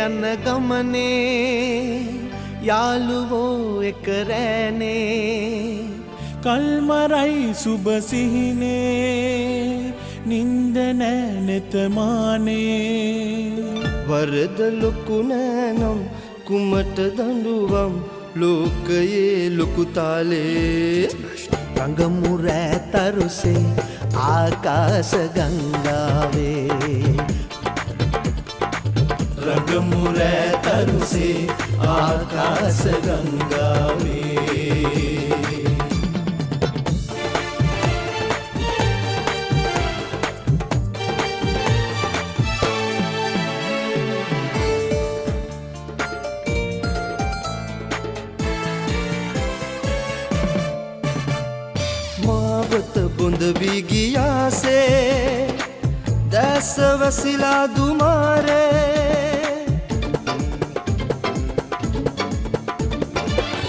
යන ගමනේ යාළුවෝ එක රෑනේ කල්මරයි සුබ සිහිනේ නින්ද නෑ නෙතමානේ වරද ලොකු නෑනම් කුමට දඬුවම් ලෝකයේ ලොකු තාලේ රඟමු රෑ තරුසේ ආකාශ ගංගාවේ රඟමු රෑ තරුසේ ආකාශ ගංගාවේ මාවත බොඳ වී ගියාසේ දැස වසිලා දුමාරේ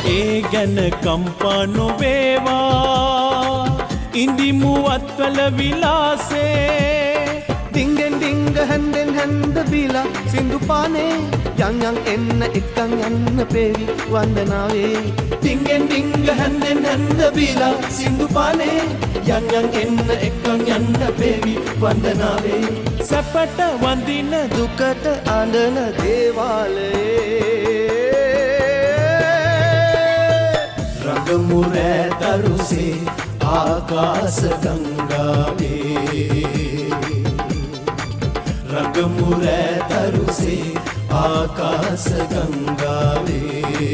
ඒ ගැන කම්පා නොවේවා ඉඳිමු අත්වල විලාසේ ඩිංගෙන් ඩිංග හැන්දෙන් හැන්ද බීලා සින්දු පානේ යන් යන් එන්න එක්කන් යන්න පේවි වන්දනාවේ ඩිංගෙන් ඩිංග හැන්දෙන් හැන්ද බීලා සින්දු පානේ යන් යන් එන්න එක්කන් යන්න පේවි වන්දනාවේ සැපට වඳින දුකට අඬන දේවාලයේ රඟමු රෑ තරුසේ ආකාශ ගංගාවේ රඟමු රෑ තරුසේ ආකාශ ගංගාවේ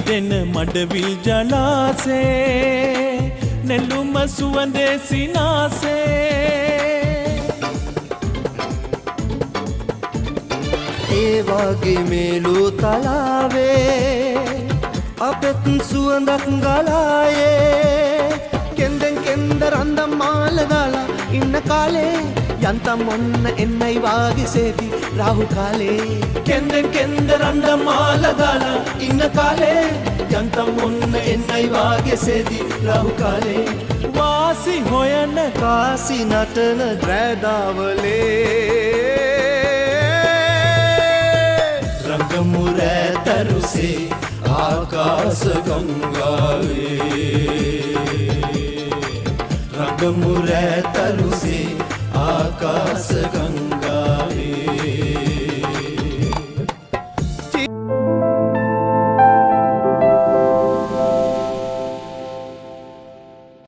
පීදෙන මඩවිල් ජලාසේ නෙළුම සුවඳේ සිනාසේ ඒ වගේ මේලු තලාවේ අපෙත් සුවඳක් ගලායේ කෙන්දෙන් කෙන්ද රන්දම් මාල දාලා ඉන්න කාලේ යන්තම් ඔන්න එන්නයි වාගේ සේති රාහු කාලේ කෙන්දෙන් කෙන්ද රන්දම් මාල දාලා ඉන්න කාලේ යන්තම් ඔන්න එන්නයි වාගේ සේති රාහු කාලේ වාසි හොයන කාසි නටන රෑදාවලේ රඟමු රෑ තරුසේ ආකාශ ගංගාවේ රඟමු රෑ තරුසේ ආකාශ ගංගාවේ